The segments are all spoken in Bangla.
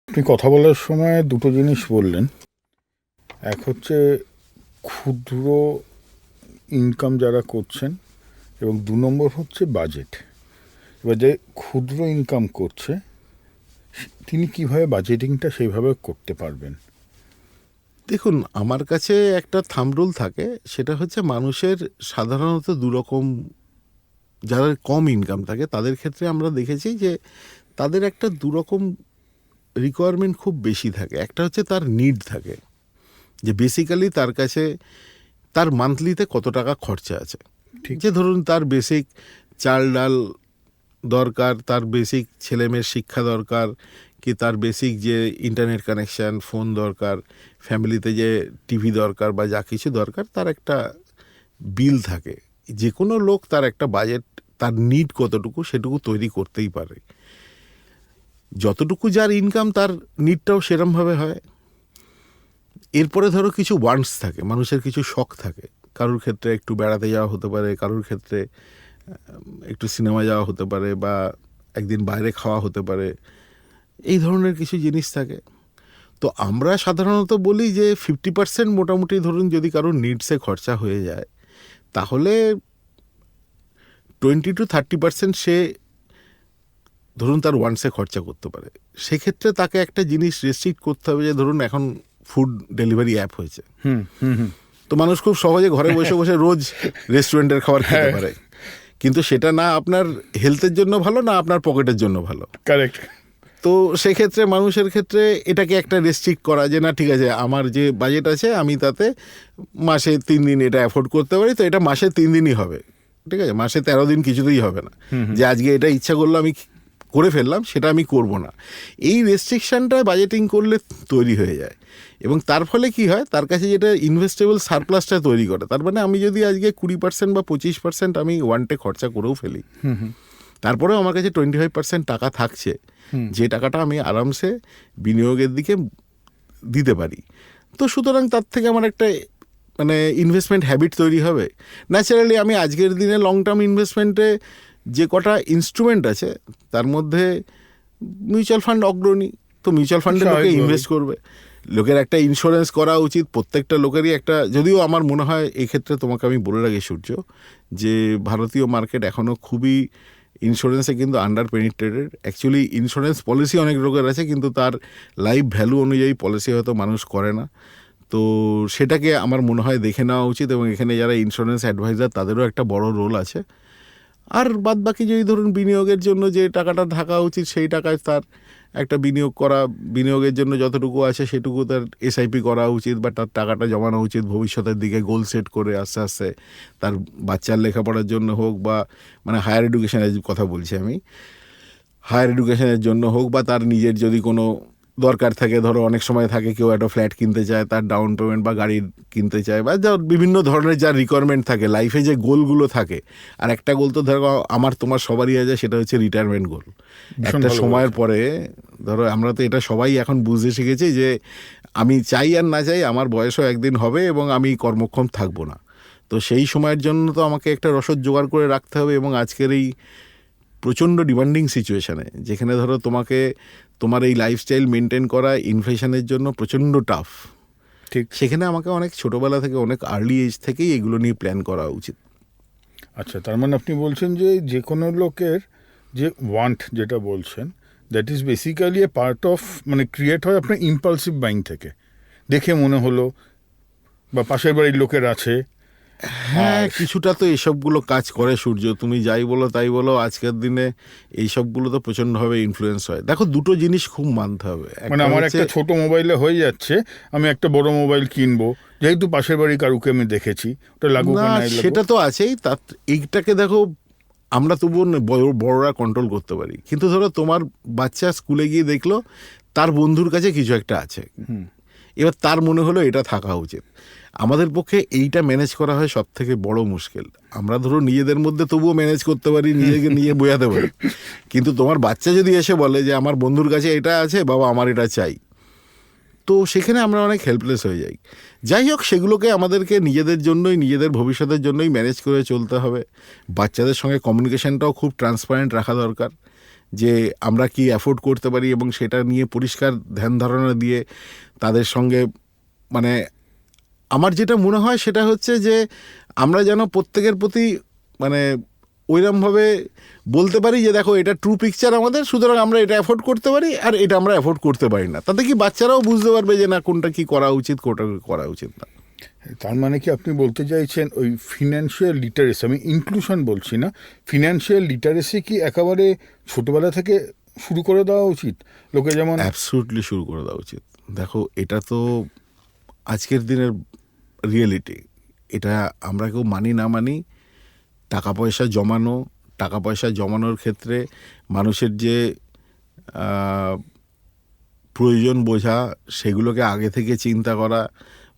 আপনি কথা বলার সময় দুটো জিনিস বললেন। এক হচ্ছে ক্ষুদ্র ইনকাম যারা করছেন, এবং দু নম্বর হচ্ছে বাজেট। এবার যে ক্ষুদ্র ইনকাম করছে তিনি কিভাবে বাজেটিংটা সেইভাবে করতে পারবেন? দেখুন, আমার কাছে একটা থাম্ব রুল থাকে, সেটা হচ্ছে মানুষের সাধারণত দুরকম। যাদের কম ইনকাম থাকে তাদের ক্ষেত্রে আমরা দেখেছি যে তাদের একটা দুরকম রিকোয়ারমেন্ট খুব বেশি থাকে। একটা হচ্ছে তার নিড থাকে, যে বেসিক্যালি তার কাছে তার মান্থলিতে কত টাকা খরচা আছে। ঠিক। যে ধরুন তার বেসিক চাল ডাল দরকার, তার বেসিক ছেলেমেয়ের শিক্ষা দরকার, কি তার বেসিক যে ইন্টারনেট কানেকশান, ফোন দরকার, ফ্যামিলিতে যে টিভি দরকার বা যা কিছু দরকার, তার একটা বিল থাকে। যে কোনো লোক তার একটা বাজেট, তার নিড কতটুকু সেটুকু তৈরি করতেই পারে। যতটুকু যার ইনকাম তার নিডটাও সেরমভাবে হয়। এরপরে ধরো কিছু ওয়ান্টস থাকে, মানুষের কিছু শখ থাকে। কারোর ক্ষেত্রে একটু বেড়াতে যাওয়া হতে পারে, কারোর ক্ষেত্রে একটু সিনেমা যাওয়া হতে পারে, বা একদিন বাইরে খাওয়া হতে পারে। এই ধরনের কিছু জিনিস থাকে। তো আমরা সাধারণত বলি যে 50% মোটামুটি ধরুন যদি কারোর নিডসে খরচা হয়ে যায়, তাহলে 20-30% সে ধরুন তার ওয়ান্টসে খরচা করতে পারে। সেক্ষেত্রে তাকে একটা জিনিস রেস্ট্রিক্ট করতে হবে, যে ধরুন এখন ফুড ডেলিভারি অ্যাপ হয়েছে, হুম হুম হুম তো মানুষ খুব সহজে ঘরে বসে বসে রোজ রেস্টুরেন্টের খাবার খেতে পারে। কিন্তু সেটা না আপনার হেলথের জন্য ভালো, না আপনার পকেটের জন্য ভালো। কারেক্ট। তো সেক্ষেত্রে মানুষের ক্ষেত্রে এটাকে একটা রেস্ট্রিক্ট করা, যে না ঠিক আছে, আমার যে বাজেট আছে আমি তাতে মাসে 3 দিন এটা অ্যাফোর্ড করতে পারি, তো এটা মাসে 3 দিনই হবে। ঠিক আছে, মাসে 13 দিন কিছুতেই হবে না। যে আজকে এটা ইচ্ছা করলো আমি করে ফেললাম, সেটা আমি করব না। এই রেস্ট্রিকশানটা বাজেটিং করলে তৈরি হয়ে যায়। এবং তার ফলে কি হয়, তার কাছে যেটা ইনভেস্টেবল সারপ্লাসটা তৈরি করে। তার মানে আমি যদি আজকে 20% বা 25% আমি ওয়ানটে খরচা করেও ফেলি, তারপরেও আমার কাছে 25% টাকা থাকছে, যে টাকাটা আমি আরামসে বিনিয়োগের দিকে দিতে পারি। তো সুতরাং তার থেকে আমার একটা মানে ইনভেস্টমেন্ট হ্যাবিট তৈরি হবে। ন্যাচারালি আমি আজকের দিনে লং টার্ম ইনভেস্টমেন্টে যে কটা ইনস্ট্রুমেন্ট আছে তার মধ্যে মিউচুয়াল ফান্ড অগ্রণী। তো মিউচুয়াল ফান্ডে লোকে ইনভেস্ট করবে, লোকের একটা ইন্স্যুরেন্স করা উচিত। প্রত্যেকটা লোকেরই একটা, যদিও আমার মনে হয় এই ক্ষেত্রে তোমাকে আমি বলে রাখি সূর্য, যে ভারতীয় মার্কেট এখনও খুবই ইন্স্যুরেন্সে কিন্তু আন্ডার পেনিট্রেটেড। অ্যাকচুয়ালি ইন্স্যুরেন্স পলিসি অনেক লোকের আছে, কিন্তু তার লাইফ ভ্যালু অনুযায়ী পলিসি হয়তো মানুষ করে না। তো সেটাকে আমার মনে হয় দেখে নেওয়া উচিত, এবং এখানে যারা ইন্স্যুরেন্স অ্যাডভাইজার তাদেরও একটা বড় রোল আছে। আর বাদ বাকি যদি ধরুন বিনিয়োগের জন্য যে টাকাটা থাকা উচিত, সেই টাকায় তার একটা বিনিয়োগ করা, বিনিয়োগের জন্য যতটুকু আছে সেটুকু তার এসআইপি করা উচিত, বা তার টাকাটা জমানো উচিত ভবিষ্যতের দিকে গোল সেট করে আস্তে আস্তে। তার বাচ্চার লেখাপড়ার জন্য হোক, বা মানে হায়ার এডুকেশনের কথা বলছি আমি, হায়ার এডুকেশনের জন্য হোক, বা তার নিজের যদি কোনো দরকার থাকে, ধরো অনেক সময় থাকে কেউ একটা ফ্ল্যাট কিনতে চায়, তার ডাউন পেমেন্ট বা গাড়ি কিনতে চায়, বা যা বিভিন্ন ধরনের যার রিকোয়ারমেন্ট থাকে লাইফে, যে গোলগুলো থাকে। আর একটা গোল তো ধরো আমার তোমার সবারই আছে, সেটা হচ্ছে রিটায়ারমেন্ট গোল। একটা সময়ের পরে ধরো আমরা তো এটা সবাই এখন বুঝতে শিখেছি যে আমি চাই আর না চাই আমার বয়সও একদিন হবে এবং আমি কর্মক্ষম থাকবো না। তো সেই সময়ের জন্য তো আমাকে একটা রসদ জোগাড় করে রাখতে হবে। এবং আজকের এই প্রচণ্ড ডিমান্ডিং সিচুয়েশানে, যেখানে ধরো তোমাকে তোমার এই লাইফস্টাইল মেনটেন করা ইনফ্লেশনের জন্য প্রচণ্ড টাফ, ঠিক। সেখানে আমাকে অনেক ছোটোবেলা থেকে, অনেক আর্লি এজ থেকেই এগুলো নিয়ে প্ল্যান করা উচিত। আচ্ছা, তার মানে আপনি বলছেন যে যে কোনো লোকের যে ওয়ান্ট যেটা বলছেন, that is basically A part of, মানে ক্রিয়েট হয় আপনার ইম্পালসিভ বাইং থেকে, দেখে মনে হলো বা পাশের বাড়ির লোকের আছে। হ্যাঁ, আর কিছুটা তো এইসবগুলো কাজ করে সূর্য, তুমি যাই বলো তাই বলো। আজকের দিনে এইসবগুলো তো প্রচণ্ডভাবে ইনফ্লুয়েন্স হয়। দেখো, দুটো জিনিস খুব মানতে হবে। মানে আমার একটা ছোট মোবাইলে হয়ে যাচ্ছে, আমি একটা বড় মোবাইল কিনবো যেহেতু পাশের বাড়ি কারুকে আমি দেখেছি, ওটা লাগুক না, আর নাই লাগুক। সেটা তো আছেই। তার এইটাকে দেখো, আমরা তবুও বড়রা কন্ট্রোল করতে পারি। কিন্তু ধরো তোমার বাচ্চা স্কুলে গিয়ে দেখলো তার বন্ধুর কাছে কিছু একটা আছে, এবার তার মনে হলো এটা থাকা উচিত। আমাদের পক্ষে এইটা ম্যানেজ করা হয় সব থেকে বড় মুশকিল। আমরা ধরো নিজেদের মধ্যে তবুও ম্যানেজ করতে পারি, নিজেকে নিয়ে বোঝাতে পারি। কিন্তু তোমার বাচ্চা যদি এসে বলে যে আমার বন্ধুর কাছে এটা আছে, বাবা আমার এটা চাই, তো সেখানে আমরা অনেক হেল্পলেস হয়ে যাই। যাই হোক, সেগুলোকে আমাদেরকে নিজেদের জন্যই, নিজেদের ভবিষ্যতের জন্যই ম্যানেজ করে চলতে হবে। বাচ্চাদের সঙ্গে কমিউনিকেশনটাও খুব ট্রান্সপারেন্ট রাখা দরকার, যে আমরা কি অ্যাফোর্ড করতে পারি এবং সেটা নিয়ে পরিষ্কার ধ্যান ধারণা দিয়ে তাদের সঙ্গে মানে আমার যেটা মনে হয় সেটা হচ্ছে যে আমরা যেন প্রত্যেকের প্রতি মানে ওইরকমভাবে বলতে পারি যে দেখো এটা ট্রু পিকচার আমাদের, সুতরাং আমরা এটা অ্যাফোর্ড করতে পারি আর এটা আমরা অ্যাফোর্ড করতে পারি না। তাতে কি বাচ্চারাও বুঝতে পারবে যে না কোনটা কি করা উচিত কোনটা করা উচিত না। তার মানে কি আপনি বলতে চাইছেন ওই ফিনান্সিয়াল লিটারেসি, আমি ইনক্লুশন বলছি না, ফিনান্সিয়াল লিটারেসি কি একেবারে ছোটবেলা থেকে শুরু করে দেওয়া উচিত? লোকে যেমন অ্যাবসলিউটলি শুরু করে দেওয়া উচিত। দেখো এটা তো আজকের দিনের রিয়েলিটি, এটা আমরা কেউ মানি না মানি, টাকা পয়সা জমানোর ক্ষেত্রে মানুষের যে প্রয়োজন বোঝা সেগুলোকে আগে থেকে চিন্তা করা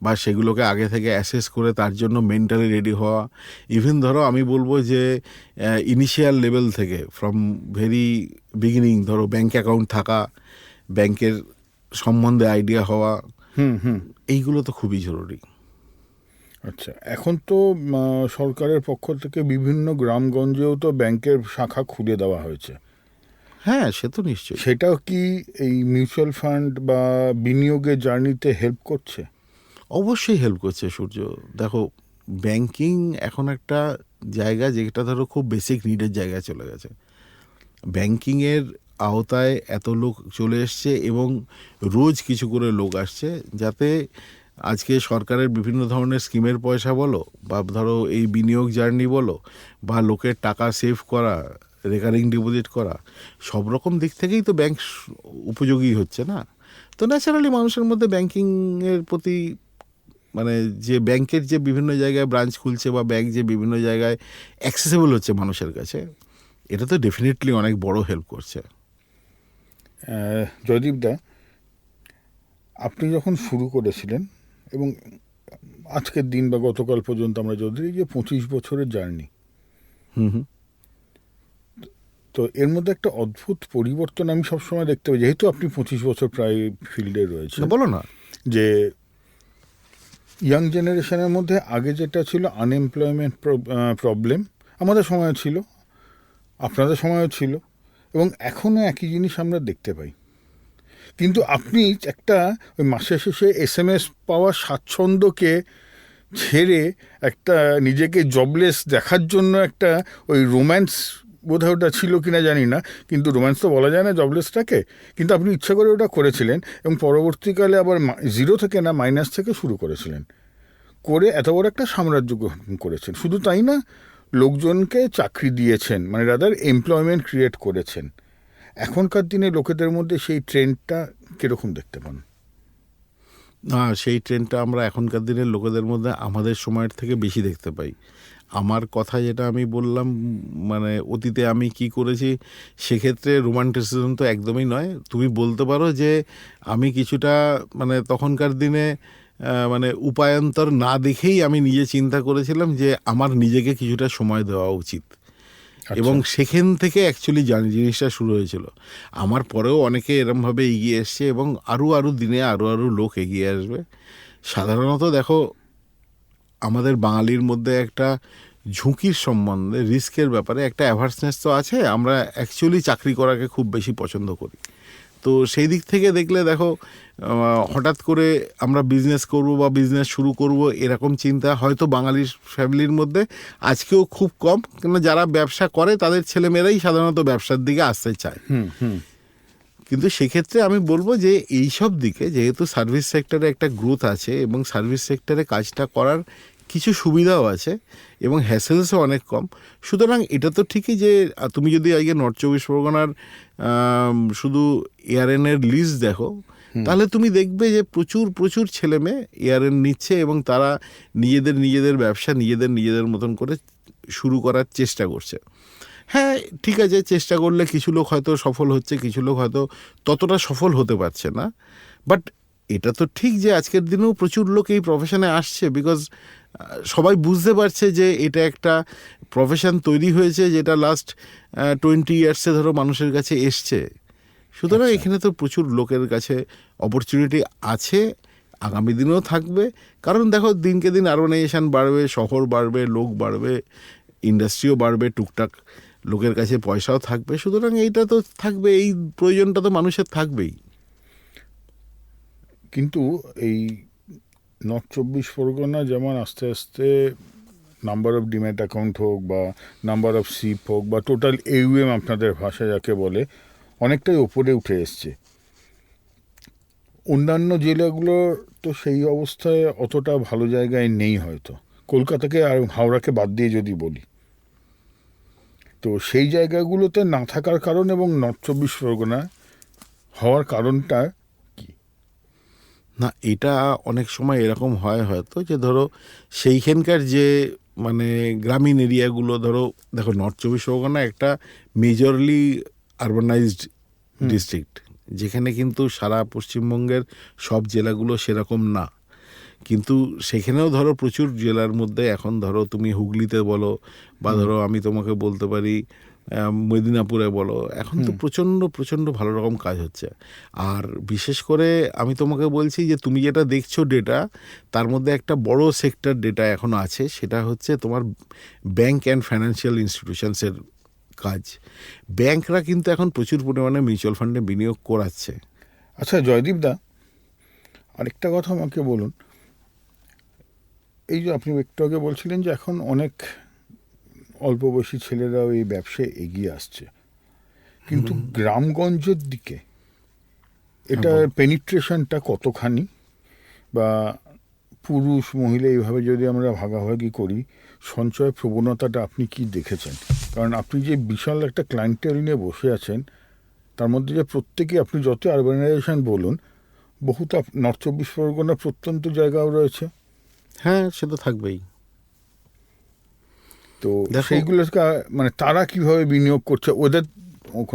বা সেগুলোকে আগে থেকে অ্যাসেস করে তার জন্য মেন্টালি রেডি হওয়া। ইভেন ধরো আমি বলবো যে ইনিশিয়াল লেভেল থেকে ফ্রম ভেরি বিগিনিং ধরো ব্যাঙ্ক অ্যাকাউন্ট থাকা, ব্যাংকের সম্বন্ধে আইডিয়া হওয়া, এইগুলো তো খুবই জরুরি। আচ্ছা, এখন তো সরকারের পক্ষ থেকে বিভিন্ন গ্রামগঞ্জেও তো ব্যাংকের শাখা খুলে দেওয়া হয়েছে। হ্যাঁ, সে তো নিশ্চয়ই। সেটাও কি এই মিউচুয়াল ফান্ড বা বিনিয়োগের জার্নিতে হেল্প করছে? অবশ্যই হেল্প করছে সূর্য। দেখো ব্যাংকিং এখন একটা জায়গা যেটা ধরো খুব বেসিক নিডের জায়গায় চলে গেছে। ব্যাংকিংয়ের আওতায় এত লোক চলে এসছে এবং রোজ কিছু করে লোক আসছে, যাতে আজকে সরকারের বিভিন্ন ধরনের স্কিমের পয়সা বলো বা ধরো এই বিনিয়োগ জার্নি বলো বা লোকের টাকা সেভ করা, রেকারিং ডিপোজিট করা, সব রকম দিক থেকেই তো ব্যাংক উপযোগী হচ্ছে না। তো ন্যাচারালি মানুষের মধ্যে ব্যাংকিংয়ের প্রতি মানে যে ব্যাংকের যে বিভিন্ন জায়গায় ব্রাঞ্চ খুলছে বা ব্যাংক যে বিভিন্ন জায়গায় অ্যাক্সেসেবল হচ্ছে মানুষের কাছে, এটা তো ডেফিনেটলি অনেক বড় হেল্প করছে। জয়দীপদা, আপনি যখন শুরু করেছিলেন এবং আজকের দিন বা গতকাল পর্যন্ত আমরা যদি এই যে 25 বছরের জার্নি, তো এর মধ্যে একটা অদ্ভুত পরিবর্তন আমি সবসময় দেখতে পাই, যেহেতু আপনি 25 বছর প্রায় ফিল্ডে রয়েছে, বলো না, যে ইয়াং জেনারেশনের মধ্যে আগে যেটা ছিল আনএমপ্লয়মেন্ট প্রবলেম, আমাদের সময় ছিল, আপনাদের সময়ও ছিল, এবং এখনও একই জিনিস আমরা দেখতে পাই। কিন্তু আপনি একটা ওই মাসের শেষে SMS পাওয়ার স্বাচ্ছন্দ্যকে ছেড়ে একটা নিজেকে জবলেস দেখার জন্য একটা ওই রোম্যান্স, বোধহয় ওটা ছিল কিনা জানি না, কিন্তু রোম্যান্স তো বলা যায় না জবলেসটাকে, কিন্তু আপনি ইচ্ছা করে ওটা করেছিলেন এবং পরবর্তীকালে আবার জিরো থেকে না মাইনাস থেকে শুরু করেছিলেন, করে এত বড় একটা সাম্রাজ্য গ্রহণ করেছেন। শুধু তাই না, লোকজনকে চাকরি দিয়েছেন, মানে রাদার এমপ্লয়মেন্ট ক্রিয়েট করেছেন। এখনকার দিনে লোকেদের মধ্যে সেই ট্রেন্ডটা কীরকম দেখতে পান? না, সেই ট্রেন্ডটা আমরা এখনকার দিনের লোকেদের মধ্যে আমাদের সময়ের থেকে বেশি দেখতে পাই। আমার কথা যেটা আমি বললাম, মানে অতীতে আমি কি করেছি, সেক্ষেত্রে রোমান্টিসিজম তো একদমই নয়। তুমি বলতে পারো যে আমি কিছুটা মানে তখনকার দিনে মানে উপায়ান্তর না দেখেই আমি নিজে চিন্তা করেছিলাম যে আমার নিজেকে কিছুটা সময় দেওয়া উচিত, এবং সেখান থেকে অ্যাকচুয়ালি জিনিসটা শুরু হয়েছিল। আমার পরেও অনেকে এরমভাবে এগিয়ে এসছে এবং আরও দিনে আরও লোক এগিয়ে আসবে। সাধারণত দেখো আমাদের বাঙালির মধ্যে একটা ঝুঁকির সম্বন্ধে, রিস্কের ব্যাপারে একটা অ্যাভার্সনেস তো আছে। আমরা অ্যাকচুয়ালি চাকরি করাকে খুব বেশি পছন্দ করি। তো সেই দিক থেকে দেখলে দেখো হঠাৎ করে আমরা বিজনেস করব বা বিজনেস শুরু করব এরকম চিন্তা হয়তো বাঙালির ফ্যামিলির মধ্যে আজকেও খুব কম, কেন যারা ব্যবসা করে তাদের ছেলেমেয়েরাই সাধারণত ব্যবসার দিকে আসতে চায়। কিন্তু সেক্ষেত্রে আমি বলবো যে এইসব দিকে যেহেতু সার্ভিস সেক্টরে একটা গ্রোথ আছে এবং সার্ভিস সেক্টরে কাজটা করার কিছু সুবিধাও আছে এবং হ্যাসেলসও অনেক কম, সুতরাং এটা তো ঠিকই যে তুমি যদি আজকে নর্থ চব্বিশ পরগনার শুধু এআরএনের লিস্ট দেখো, তাহলে তুমি দেখবে যে প্রচুর ছেলে মেয়ে এআরএন নিচ্ছে এবং তারা নিজেদের ব্যবসা নিজেদের মতন করে শুরু করার চেষ্টা করছে। হ্যাঁ, ঠিক আছে, চেষ্টা করলে কিছু লোক হয়তো সফল হচ্ছে, কিছু লোক হয়তো ততটা সফল হতে পারছে না, বাট এটা তো ঠিক যে আজকের দিনেও প্রচুর লোক এই প্রফেশনে আসছে, বিকজ সবাই বুঝতে পারছে যে এটা একটা প্রফেশন তৈরি হয়েছে যেটা লাস্ট 20 ইয়ার্সে ধরো মানুষের কাছে এসছে। সুতরাং এখানে তো প্রচুর লোকের কাছে অপরচুনিটি আছে, আগামী দিনেও থাকবে। কারণ দেখো দিনকে দিন আরবানাইজেশন বাড়বে, শহর বাড়বে, লোক বাড়বে, ইন্ডাস্ট্রিও বাড়বে টুকটাক, লোকের কাছে পয়সাও থাকবে, সুতরাং এইটা তো থাকবে, এই প্রয়োজনটা তো মানুষের থাকবেই। কিন্তু এই নর্থ 24 পরগনা যেমন আস্তে আস্তে নাম্বার অফ ডিম্যাট অ্যাকাউন্ট হোক বা নাম্বার অফ সিপ হোক বা টোটাল AUM আপনাদের ভাষা যাকে বলে, অনেকটাই ওপরে উঠে এসছে। অন্যান্য জেলাগুলোর তো সেই অবস্থায় অতটা ভালো জায়গায় নেই হয়তো, কলকাতাকে আর হাওড়াকে বাদ দিয়ে যদি বলি। তো সেই জায়গাগুলোতে না থাকার কারণ এবং নর্থ 24 পরগনা হওয়ার কারণটা কি? না, এটা অনেক সময় এরকম হয় হয়তো যে ধরো সেইখানকার যে মানে গ্রামীণ এরিয়াগুলো, ধরো দেখো নর্থ 24 পরগনা একটা মেজরলি আরবানাইজড ডিস্ট্রিক্ট, যেখানে কিন্তু সারা পশ্চিমবঙ্গের সব জেলাগুলো সেরকম না। কিন্তু সেখানেও ধরো প্রচুর জেলার মধ্যে এখন ধরো তুমি হুগলিতে বলো বা ধরো আমি তোমাকে বলতে পারি মেদিনীপুরে বলো, এখন তো প্রচণ্ড প্রচণ্ড ভালো রকম কাজ হচ্ছে। আর বিশেষ করে আমি তোমাকে বলছি যে তুমি যেটা দেখছো ডেটা, তার মধ্যে একটা বড় সেক্টর ডেটা এখন আছে, সেটা হচ্ছে তোমার ব্যাংক অ্যান্ড ফাইন্যান্সিয়াল ইনস্টিটিউশনসের কাজ। ব্যাংকরা কিন্তু এখন প্রচুর পরিমাণে মিউচুয়াল ফান্ডে বিনিয়োগ করাচ্ছে। আচ্ছা জয়দীপ দা, আরেকটা কথা আমাকে বলুন, এই যে আপনি একটু আগে বলছিলেন যে এখন অনেক অল্প বয়সী ছেলেরাও এই ব্যবসায় এগিয়ে আসছে, কিন্তু গ্রামগঞ্জের দিকে এটা পেনিট্রেশনটা কতখানি, বা পুরুষ মহিলা এইভাবে যদি আমরা ভাগাভাগি করি, সঞ্চয় প্রবণতাটা আপনি কি দেখেছেন? কারণ আপনি যে বিশাল একটা ক্লায়েন্টেল নিয়ে বসে আছেন, তার মধ্যে যে প্রত্যেকে, আপনি যত আরবানাইজেশন বলুন, বহুত নর্থ 24 পরগনার প্রত্যন্ত জায়গাও রয়েছে। হ্যাঁ, সে তো থাকবেই। তো সেইগুলোকে মানে তারা কিভাবে বিনিয়োগ করছে,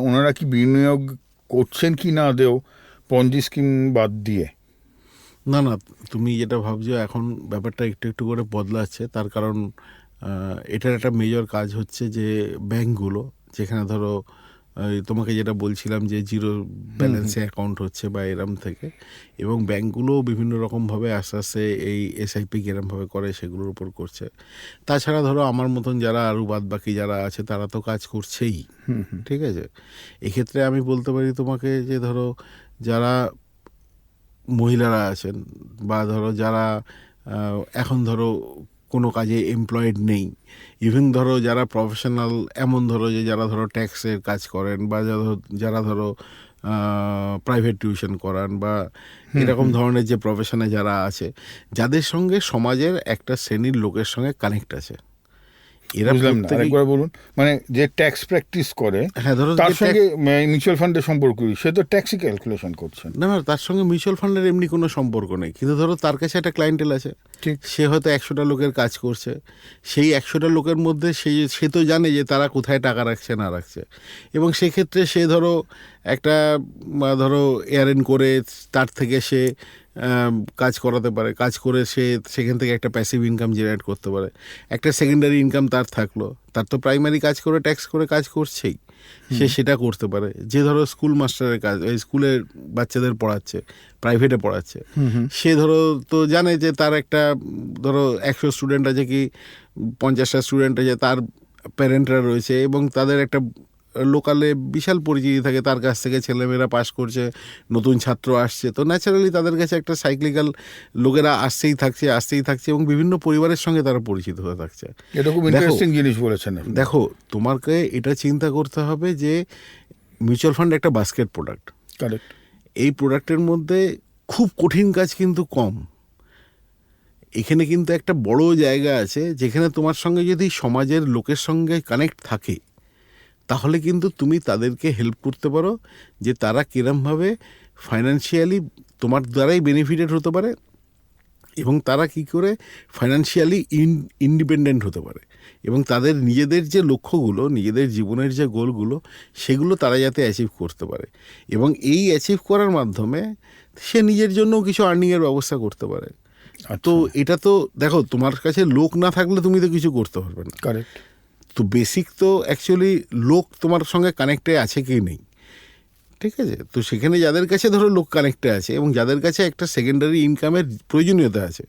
ওনারা কি বিনিয়োগ করছেন কি না দেও পঞ্জি স্কিম বাদ দিয়ে? না না, তুমি যেটা ভাবছো এখন ব্যাপারটা একটু একটু করে বদলাচ্ছে, তার কারণ এটার একটা মেজর কাজ হচ্ছে যে ব্যাংকগুলো, যেখানে ধরো তোমাকে যেটা বলছিলাম যে জিরো ব্যালেন্সে অ্যাকাউন্ট হচ্ছে বা এরম থেকে, এবং ব্যাংকগুলোও বিভিন্ন রকমভাবে আস্তে আস্তে এই SIP কিরমভাবে করে সেগুলোর উপর করছে। তাছাড়া ধরো আমার মতন যারা আরও বাদ বাকি যারা আছে তারা তো কাজ করছেই, ঠিক আছে। এক্ষেত্রে আমি বলতে পারি তোমাকে যে ধরো যারা মহিলারা আছেন বা ধরো যারা এখন ধরো কোনো কাজে এমপ্লয়েড নেই, ইভেন ধরো যারা প্রফেশনাল, এমন ধরো যে যারা ধরো ট্যাক্সের কাজ করেন বা যারা ধরো প্রাইভেট টিউশন করান বা এরকম ধরনের যে প্রফেশনে যারা আছে, যাদের সঙ্গে সমাজের একটা শ্রেণীর লোকের সঙ্গে কানেক্ট আছে, এরা আরেকবার বলুন। মানে যে ট্যাক্স প্র্যাকটিস করে, হ্যাঁ ধরো তার সঙ্গে মিউচুয়াল ফান্ডের সম্পর্ক, সে তো ট্যাক্সই ক্যালকুলেশন করছেন। না না, তার সঙ্গে মিউচুয়াল ফান্ডের এমনি কোনো সম্পর্ক নেই, কিন্তু ধরো তার কাছে একটা ক্লায়েন্টেল আছে, ঠিক। সে হয়তো 100টা লোকের কাজ করছে, সেই 100টা লোকের মধ্যে সে তো জানে যে তারা কোথায় টাকা রাখছে না রাখছে, এবং সেক্ষেত্রে সে ধরো একটা ধরো এয়ারেন করে তার থেকে সে কাজ করাতে পারে, কাজ করে সে সেখান থেকে একটা প্যাসিভ ইনকাম জেনারেট করতে পারে, একটা সেকেন্ডারি ইনকাম তার থাকলো। তার তো প্রাইমারি কাজ করে ট্যাক্স করে কাজ করছেই, সে সেটা করতে পারে। যে ধরো স্কুল মাস্টারের কাজ, ওই স্কুলের বাচ্চাদের পড়াচ্ছে, প্রাইভেটে পড়াচ্ছে, সে ধরো তো জানে যে তার একটা ধরো 100 স্টুডেন্ট আছে কি 50টা স্টুডেন্ট আছে, তার প্যারেন্টরা রয়েছে এবং তাদের একটা লোকালে বিশাল পরিচিতি থাকে, তার কাছ থেকে ছেলেমেয়েরা পাস করছে, নতুন ছাত্র আসছে, তো ন্যাচারালি তাদের কাছে একটা সাইক্লিক্যাল লোকেরা আসতেই থাকছে এবং বিভিন্ন পরিবারের সঙ্গে তারা পরিচিত হয়ে থাকছে। এটা খুব ইন্টারেস্টিং জিনিস বলেছেন। দেখো, তোমাকে এটা চিন্তা করতে হবে যে মিউচুয়াল ফান্ড একটা বাস্কেট প্রোডাক্ট। কারেক্ট। এই প্রোডাক্টের মধ্যে খুব কঠিন কাজ কিন্তু কম। এখানে কিন্তু একটা বড় জায়গা আছে, যেখানে তোমার সঙ্গে যদি সমাজের লোকের সঙ্গে কানেক্ট থাকে, তাহলে কিন্তু তুমি তাদেরকে হেল্প করতে পারো যে তারা কিরমভাবে ফাইন্যান্সিয়ালি তোমার দ্বারাই বেনিফিটেড হতে পারে এবং তারা কি করে ফাইন্যান্সিয়ালি ইন্ডিপেন্ডেন্ট হতে পারে, এবং তাদের নিজেদের যে লক্ষ্যগুলো, নিজেদের জীবনের যে গোলগুলো, সেগুলো তারা যাতে অ্যাচিভ করতে পারে, এবং এই অ্যাচিভ করার মাধ্যমে সে নিজের জন্য কিছু আর্নিংয়ের ব্যবস্থা করতে পারে। তো এটা তো দেখো, তোমার কাছে লোক না থাকলে তুমি তো কিছু করতে পারবে না। কারেক্ট। তো বেসিক তো অ্যাকচুয়ালি লোক তোমার সঙ্গে কানেক্টে আছে কি নেই, ঠিক আছে। তো সেখানে যাদের কাছে ধরো লোক কানেক্টে আছে এবং যাদের কাছে একটা সেকেন্ডারি ইনকামের প্রয়োজনীয়তা আছে,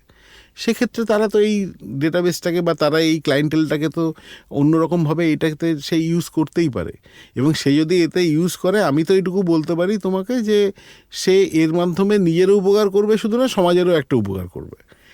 সেক্ষেত্রে তারা তো এই ডেটাবেসটাকে বা তারা এই ক্লায়েন্টেলটাকে তো অন্যরকমভাবে এটাতে সে ইউজ করতেই পারে। এবং সে যদি এতে ইউজ করে, আমি তো এইটুকু বলতে পারি তোমাকে যে সে এর মাধ্যমে নিজেরও উপকার করবে, শুধু না সমাজেরও একটা উপকার করবে।